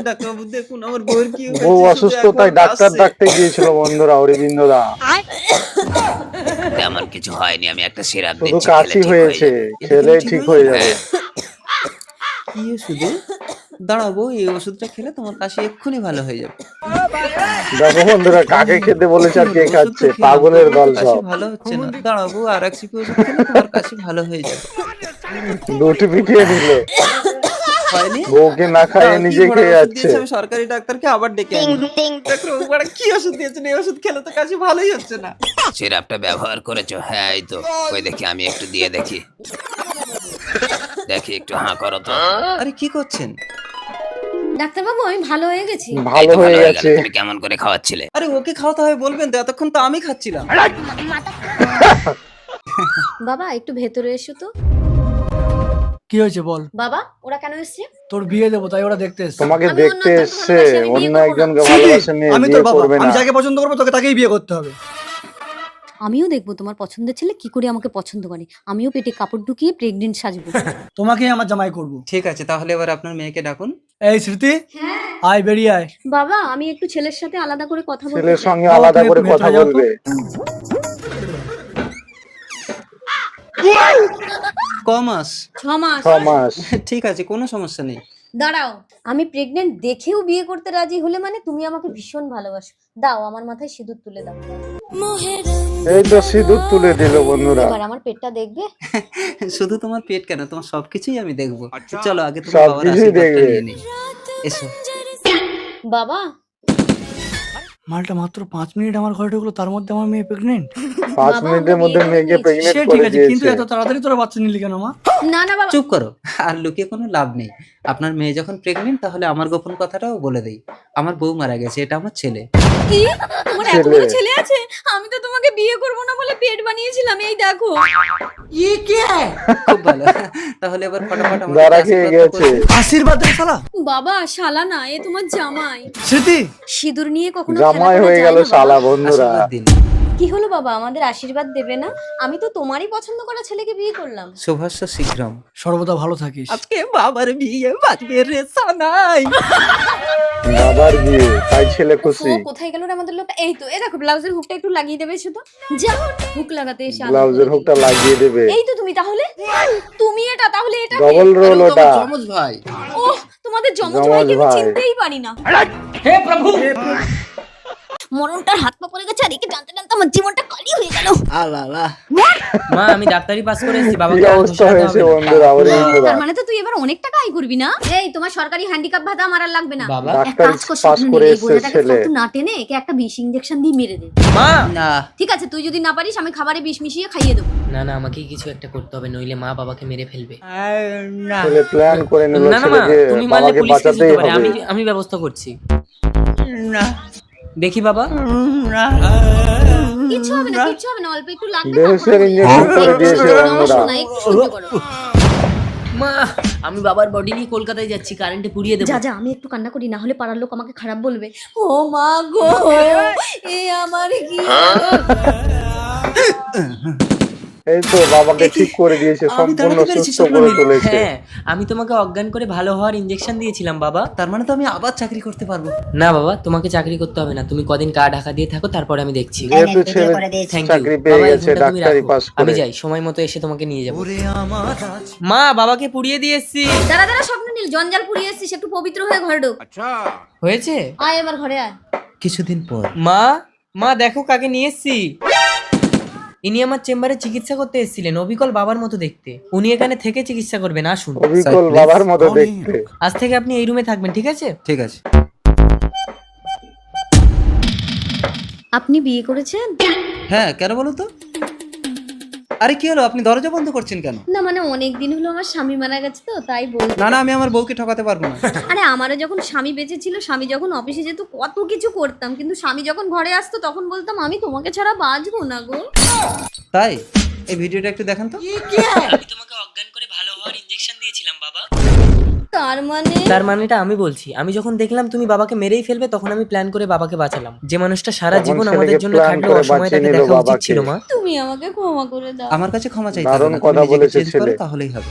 ডাক্তারবাবু দেখুন আমার বউয়ের কি বউ হয়েছে, শুধু অসুস্থ একবার তাই ডাক্তার কাশছে। ডাকতে গিয়েছিল বন্ধুরা অরবিন্দ দা। তেমন কিছু হয়নি, আমি একটা সিরাপ শুধু দিচ্ছি, খেলে কাশি ঠিক হয়ে হয়েছে, যাবে। খেলেই ঠিক হয়ে যাবে। কি ওষুধে? দাঁড়াবো, এই ওষুধটা খেলে তোমার কাশি এক্ষুনি ভালো হয়ে যাবে। দেখো বন্ধুরা কাকে খেতে বলেছে আর কে ওষুধ তো খাচ্ছে, খেলাম, পাগলের তবুও দল তো কাশি সব। ভালো হচ্ছে না। দাঁড়াবো, আর এক চিপি ওষুধ খেলে তোমার কাশি ভালো হয়ে যাবে। দুটি পিটিয়ে দিল, হয়নি? বউকে না খাইয়ে দাঁড়াও, কি নিজে ঘোড়ার খেয়ে ওষুধ যাচ্ছে। দিয়েছে, আমি সরকারি ডাক্তারকে আবার ডেকে আনি। ডাক্তারবাবু, বড় কি ওষুধ দিয়েছেন? এই ওষুধ খেলে তো কাশি ভালোই হচ্ছে না। সিরাপটা ব্যবহার করেছো? হ্যাঁ, এই তো। ওই দেখি, আমি একটু দিয়ে দেখি। দেখি, একটু হাঁ করো তো। আরে কি করছেন? ডাক্তারবাবু আমি ভালো হয়ে গেছি। এই ভালো তো হয়ে গেল। গেছে। তুমি কেমন করে খাওয়াচ্ছিলে? আরে ওকে খাওয়াতে হবে বলবেন তো, এতক্ষণ তো আমি খাচ্ছিলাম। বাবা একটু ভেতরে এসো তো। কি হয়েছে বল? বাবা ওরা কেন এসছে? তোর বিয়ে দেবো তাই ওরা দেখতে এসছে। তোমাকে আমি দেখতে অন্য এসছে, একজনকে ভালোবাসি, আমি বিয়ে অন্য করবো না। একজনকে ছি, ভালোবাসে মেয়ে আমি বিয়ে তোর বাবা, করবে না। আমি যাকে পছন্দ করবো তোকে তাকেই বিয়ে করতে হবে। আমিও দেখবো তোমার পছন্দের ছেলে কি করে আমাকে পছন্দ করে, আমিও পেটে কাপড় ঢুকিয়ে প্রেগনেন্ট সাজবো। তোমাকেই আমার জামাই করব। ঠিক আছে, তাহলে এবার আপনার মেয়েকে ডাকুন। এই স্মৃতি, আয় বেরিয়ে আয়। বাবা আমি একটু ছেলের সাথে আলাদা করে কথা বলতে ছেলের চাই। সঙ্গে বাবা, আলাদা তুমি করে একটু কথা ভেতরে যাও তো। বলবে। কমাস? 6 মাস। 6 মাস। ঠিক আছে, কোনো সমস্যা নেই। দাঁড়াও, আমি প্রেগনেন্ট দেখেও বিয়ে করতে রাজি হলে মানে তুমি আমাকে ভীষণ ভালোবাসো। দাও আমার মাথায় সিঁদুর তুলে দাও। এই তো সিঁদুর তুলে দিল বন্ধুরা। এবার আমার পেটটা দেখবে? শুধু তোমার পেট কেন, তোমার সবকিছুই আমি দেখবো। চলো আগে তোমার বাবার সবকিছুই আশীর্বাদটা দেখবে। নিয়ে নিই। এসো। বাবা মালটা মাত্র 5 মিনিট আমার ঘরে ঢুকলো, তার মধ্যে আমার মেয়ে প্রেগনেন্ট। 5 মিনিটের মধ্যে মেয়েকে প্রেগনেন্ট সে ঠিক করে আছে, কিন্তু দিয়েছে। এত তাড়াতাড়ি তোরা বাচ্চা নিলি কেন মা? না না বাবা। চুপ করো, আর লুকিয়ে কোনো লাভ নেই। আপনার মেয়ে যখন প্রেগনেন্ট, তাহলে আমার গোপন কথাটাও বলে দেই। আমার বউ মারা গেছে, এটা আমার ছেলে। কি তোমার এত বড় ছেলে আছে? আমি তো তোমাকে বিয়ে করব না বলে পেট বানিয়েছিলাম, এই দেখো। খুব ভালো। তাহলে এবার ফটাফট আমাকে দাঁড়া খেয়ে আশীর্বাদটা গেছে। করে দিন। আশীর্বাদ দে শালা। বাবা শালা না, এ তোমার জামাই। স্মৃতি, সিঁদুর নিয়ে কখনো জামাই খেলা করা হয়ে যায় গেল না বাবা? শালা বন্ধুরা। আশীর্বাদ দিন। কি হলো বাবা, আমাদের আশীর্বাদ দেবে না? আমি তো তোমারই পছন্দ করা ছেলেকে বিয়ে করলাম। শুভস্য শীঘ্রম। সর্বদা ভালো থাকিস। আজকে বাবার বিয়ে, বাজবে রে সানাই। বাবার বিয়ে তাই ছেলে ও খুশি। কোথায় গেল রে আমাদের লোকটা? এই তো, এই দেখো ব্লাউজের হুকটা একটু লাগিয়ে দেবে শুধু। যা হুক লাগাতে এসে আনন্দ ব্লাউজের করে হুকটা লাগিয়ে দেবে। দিই। এই তো তুমি, তাহলে তুমি এটা, তাহলে এটা কে? ডবল রোল ওটা। যমজ ভাই। ওহ তোমাদের যমজ যমজ ভাইকে আমি ভাই। চিনতেই পারি না। হে প্রভু, মরণটার হাত পা পড়ে গেছে, আর একে টানতে টানতে আমার জীবনটা কালি হয়ে গেল। আল্লাহ। মা আমি ডাক্তারি পাস করে এসেছি, কি বাবাকে আর অবস্থা ঘোষাতে হয়েছে হবে না। বন্ধুরা অরবিন্দদা। তার মানে তো তুই এবার অনেক টাকা আয় করবি না? এই তোমার সরকারি হ্যান্ডিক্যাপ ভাতা আমার আর লাগবে না। বাবা এক ডাক্তারি কাজ কর, পাস স্বপ্ন করে নিয়ে এই এসেছে বোঝাটাকে ছেলে। শক্ত না টেনে একে একটা বিষ ইঞ্জেকশন দিয়ে মেরে দে। মা না, ঠিক আছে, তুই যদি না পারিস আমি খাবারে বিষ মিশিয়ে খাইয়ে দেবো। না না, আমাকে কিছু একটা করতে হবে, নইলে মা বাবাকে মেরে ফেলবে। ছেলে প্ল্যান করে নিল না না মা, ছেলেকে তুমি মারলে বাবাকে পুলিশ কেস বাঁচাতেই হতে পারে, হবে। আমি ব্যবস্থা করছি। না, দেখি বাবা। না। কিচ্ছু হবে না, কিচ্ছু হবে না, অল্প একটু লাগবে। বেহুশের ইঞ্জেকশন করে দিয়েছে আমার বন্ধুরা। সোনা, একটু সহ্য করো। মা আমি বাবার বডি নিয়ে কলকাতায় যাচ্ছি, কারেন্টে পুড়িয়ে দেবো। যা যা, আমি একটু কান্না করি, না হলে পাড়ার লোক আমাকে খারাপ বলবে। ও মা গো, এ আমার কি এই তো বাবাকে ঠিক করে দিয়েছে, আমি সম্পূর্ণ তাহলে পেরেছি, সুস্থ স্বপ্ন করে নিল। তুলেছে। হ্যাঁ, আমি তোমাকে অজ্ঞান করে ভালো হওয়ার ইঞ্জেকশন দিয়েছিলাম বাবা। তার মানে তো আমি আবার চাকরি করতে পারবো। না বাবা, তোমাকে চাকরি করতে হবে না, তুমি কদিন কা ঢাকা দিয়ে থাকো, তারপরে আমি দেখছি। যেহেতু ছেলে থ্যাংক ইউ চাকরি পেয়ে বাবা, এই গেছে ফোনটা তুমি ডাক্তারি রাখো। পাস আমি করে। যাই, সময় মতো এসে তোমাকে নিয়ে যাবো। মা বাবাকে পুড়িয়ে দিয়ে এসছি। দাঁড়া দাঁড়া, স্বপ্ন নীল জঞ্জাল পুড়িয়ে এসেছিস, একটু পবিত্র হয়ে ঘরে ঢোক। হয়েছে? আয় এবার ঘরে আয়। কিছুদিন পর। মা মা দেখো কাকে নিয়ে এসছি। ইনি আমার চেম্বারে চিকিৎসা করতে এসেছিলেন, অবিকল বাবার মতো দেখতে। উনি এখানে থেকে চিকিৎসা করবেন, আসুন। অবিকল বাবার মতো দেখতে। আজ থেকে আপনি এই রুমে থাকবেন, ঠিক আছে? ঠিক আছে। আপনি বিয়ে করেছেন? হ্যাঁ, কেন বলো তো? আরে কি হলো, আপনি দরজা বন্ধ করছেন কেন? না মানে অনেক দিন হলো আমার স্বামী মারা গেছে তো তাই বল। না না, আমি আমার বউকে ঠকাতে পারবো না। আরে আমারও যখন স্বামী বেঁচে ছিল, স্বামী যখন অফিসে যেত কত কিছু করতাম, কিন্তু স্বামী যখন ঘরে আসতো তখন বলতাম আমি তোমাকে ছাড়া বাঁচবো না গো। তাই এই ভিডিওটা একটু দেখান তো। আমি তোমাকে অজ্ঞান করে ভালো হওয়ার ইনজেকশন দিয়েছিলাম বাবা। তার মানে তার মানেটা আমি বলছি, আমি যখন দেখলাম তুমি বাবাকে মেরেই ফেলবে, তখন আমি প্ল্যান করে বাবাকে বাঁচালাম। যে মানুষটা সারা তখন জীবন ছেলেকে আমাদের জন্য plan খাটলো, করে অসময়ে বাঁচিয়ে তাকে নিল দেখা উচিত বাবাকে। ছিল মা। তুমি আমাকে ক্ষমা করে দাও। আমার কাছে ক্ষমা চাইতে দারুণ হবে না, কথা তুমি নিজেকে বলেছে চেঞ্জ করো ছেলে। তাহলেই হবে।